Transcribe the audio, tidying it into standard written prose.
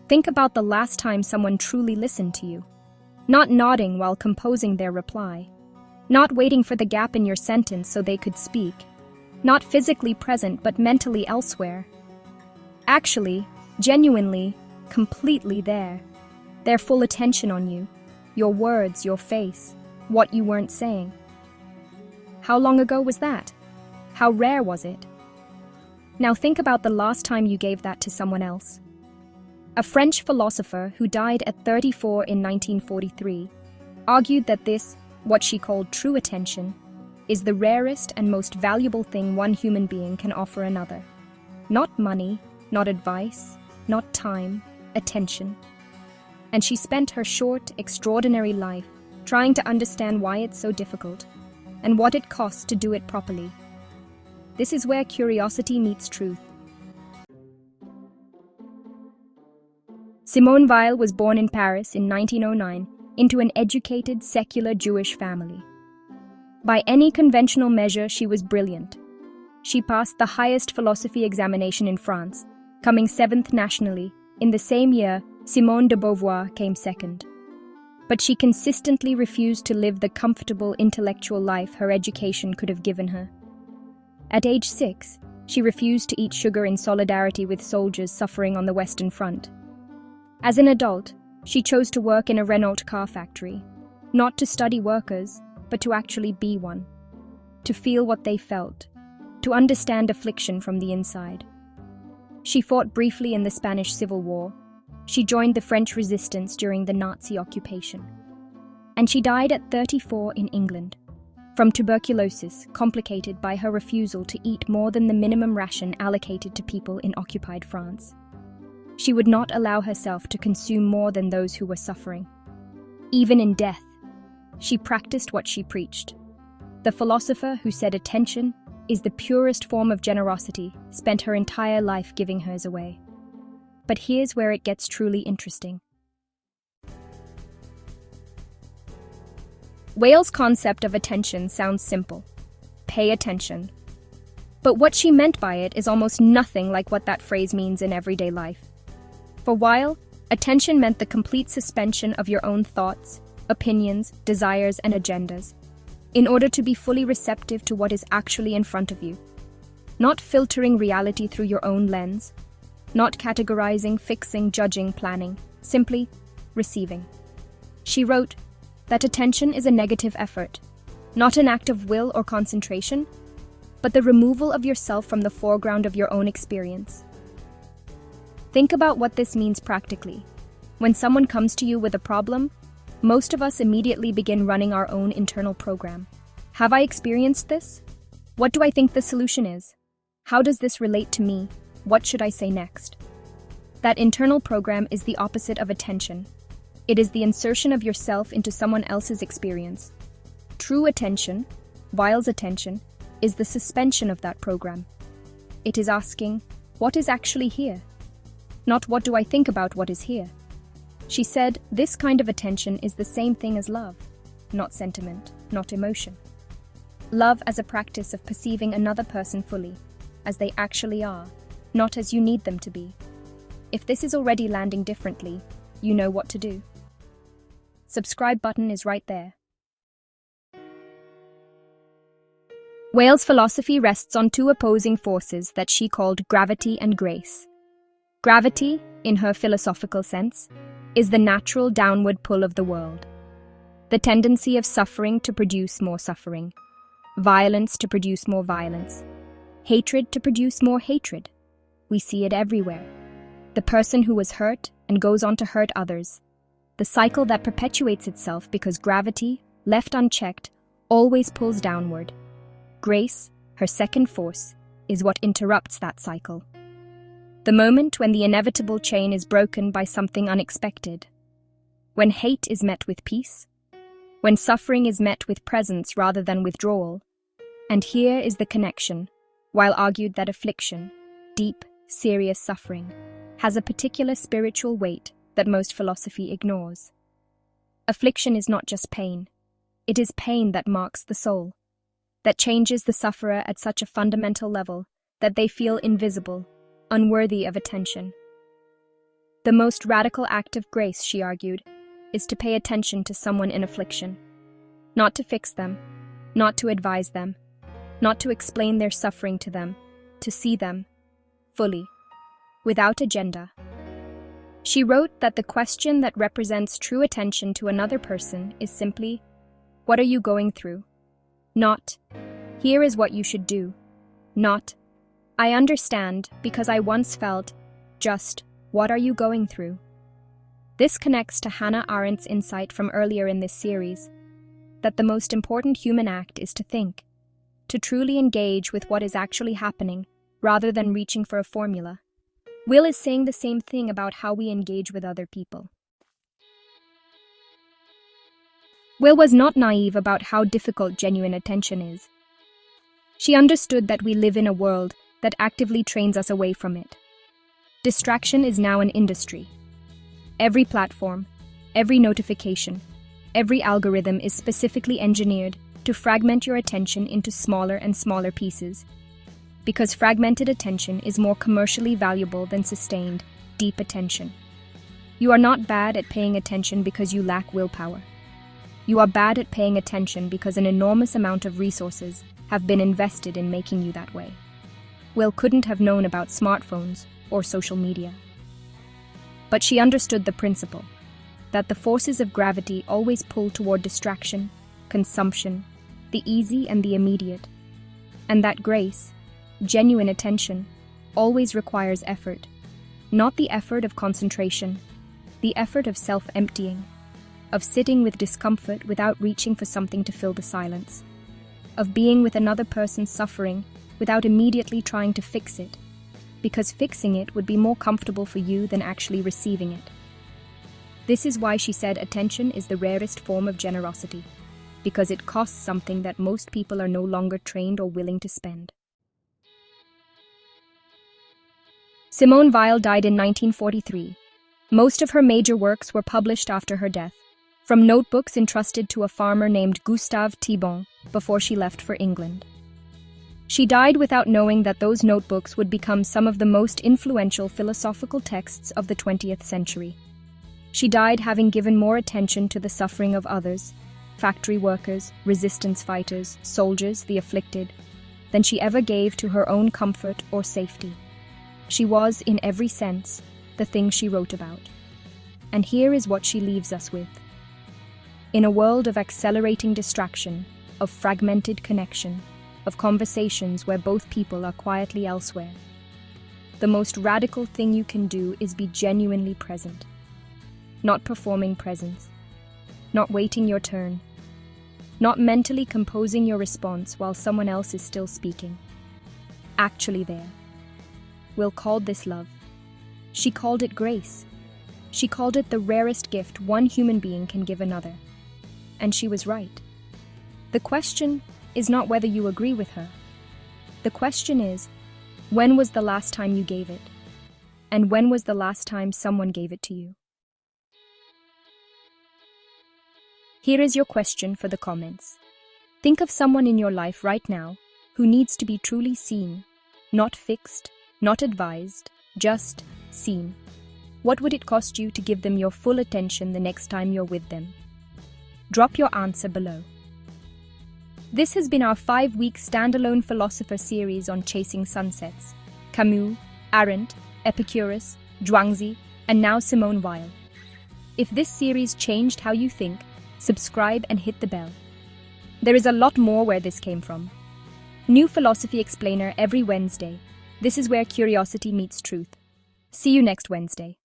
Think about the last time someone truly listened to you. Not nodding while composing their reply. Not waiting for the gap in your sentence so they could speak. Not physically present but mentally elsewhere. Actually, genuinely, completely there. Their full attention on you. Your words, your face, what you weren't saying. How long ago was that? How rare was it? Now think about the last time you gave that to someone else. A French philosopher who died at 34 in 1943 argued that this, what she called true attention, is the rarest and most valuable thing one human being can offer another. Not money, not advice, not time, attention. And she spent her short, extraordinary life trying to understand why it's so difficult and what it costs to do it properly. This is where curiosity meets truth. Simone Weil was born in Paris in 1909 into an educated, secular Jewish family. By any conventional measure, she was brilliant. She passed the highest philosophy examination in France, coming 7th nationally. In the same year, Simone de Beauvoir came 2nd. But she consistently refused to live the comfortable intellectual life her education could have given her. At age 6, she refused to eat sugar in solidarity with soldiers suffering on the Western Front. As an adult, she chose to work in a Renault car factory, not to study workers, but to actually be one, to feel what they felt, to understand affliction from the inside. She fought briefly in the Spanish Civil War. She joined the French resistance during the Nazi occupation. And she died at 34 in England, from tuberculosis complicated by her refusal to eat more than the minimum ration allocated to people in occupied France. She would not allow herself to consume more than those who were suffering. Even in death, she practiced what she preached. The philosopher who said attention is the purest form of generosity spent her entire life giving hers away. But here's where it gets truly interesting. Weil's concept of attention sounds simple. Pay attention. But what she meant by it is almost nothing like what that phrase means in everyday life. For Weil, attention meant the complete suspension of your own thoughts, opinions, desires, and agendas, in order to be fully receptive to what is actually in front of you. Not filtering reality through your own lens, not categorizing, fixing, judging, planning, simply receiving. She wrote that attention is a negative effort, not an act of will or concentration, but the removal of yourself from the foreground of your own experience. Think about what this means practically. When someone comes to you with a problem, most of us immediately begin running our own internal program. Have I experienced this? What do I think the solution is? How does this relate to me? What should I say next? That internal program is the opposite of attention. It is the insertion of yourself into someone else's experience. True attention, Weil's attention, is the suspension of that program. It is asking, what is actually here? Not what do I think about what is here. She said, this kind of attention is the same thing as love, not sentiment, not emotion. Love as a practice of perceiving another person fully, as they actually are, not as you need them to be. If this is already landing differently, you know what to do. Subscribe button is right there. Weil's philosophy rests on two opposing forces that she called gravity and grace. Gravity, in her philosophical sense, is the natural downward pull of the world. The tendency of suffering to produce more suffering, violence to produce more violence, hatred to produce more hatred. We see it everywhere. The person who was hurt and goes on to hurt others. The cycle that perpetuates itself because gravity, left unchecked, always pulls downward. Grace, her second force, is what interrupts that cycle. The moment when the inevitable chain is broken by something unexpected. When hate is met with peace. When suffering is met with presence rather than withdrawal. And here is the connection. Weil argued that affliction, deep, serious suffering, has a particular spiritual weight that most philosophy ignores. Affliction is not just pain. It is pain that marks the soul, that changes the sufferer at such a fundamental level that they feel invisible, unworthy of attention. The most radical act of grace, she argued, is to pay attention to someone in affliction. Not to fix them, not to advise them, not to explain their suffering to them, to see them fully, without agenda. She wrote that the question that represents true attention to another person is simply, "What are you going through?" Not, "Here is what you should do." Not, "I understand because I once felt," just, "What are you going through?" This connects to Hannah Arendt's insight from earlier in this series, that the most important human act is to think, to truly engage with what is actually happening, rather than reaching for a formula. Will is saying the same thing about how we engage with other people. Will was not naive about how difficult genuine attention is. She understood that we live in a world that actively trains us away from it. Distraction is now an industry. Every platform, every notification, every algorithm is specifically engineered to fragment your attention into smaller and smaller pieces, because fragmented attention is more commercially valuable than sustained, deep attention. You are not bad at paying attention because you lack willpower. You are bad at paying attention because an enormous amount of resources have been invested in making you that way. Will couldn't have known about smartphones or social media. But she understood the principle, that the forces of gravity always pull toward distraction, consumption, the easy and the immediate, and that grace, genuine attention, always requires effort, not the effort of concentration, the effort of self-emptying, of sitting with discomfort without reaching for something to fill the silence, of being with another person's suffering without immediately trying to fix it, because fixing it would be more comfortable for you than actually receiving it. This is why she said attention is the rarest form of generosity, because it costs something that most people are no longer trained or willing to spend. Simone Weil died in 1943. Most of her major works were published after her death, from notebooks entrusted to a farmer named Gustave Thibon before she left for England. She died without knowing that those notebooks would become some of the most influential philosophical texts of the 20th century. She died having given more attention to the suffering of others, factory workers, resistance fighters, soldiers, the afflicted, than she ever gave to her own comfort or safety. She was, in every sense, the thing she wrote about. And here is what she leaves us with. In a world of accelerating distraction, of fragmented connection, of conversations where both people are quietly elsewhere, the most radical thing you can do is be genuinely present. Not performing presence, not waiting your turn, not mentally composing your response while someone else is still speaking. Actually there. Will called this love. She called it grace. She called it the rarest gift one human being can give another. And she was right. The question is not whether you agree with her. The question is, when was the last time you gave it? And when was the last time someone gave it to you? Here is your question for the comments. Think of someone in your life right now who needs to be truly seen, not fixed, not advised, just seen. What would it cost you to give them your full attention the next time you're with them? Drop your answer below. This has been our 5-week standalone philosopher series on chasing sunsets. Camus, Arendt, Epicurus, Zhuangzi, and now Simone Weil. If this series changed how you think, subscribe and hit the bell. There is a lot more where this came from. New Philosophy Explainer every Wednesday. This is where curiosity meets truth. See you next Wednesday.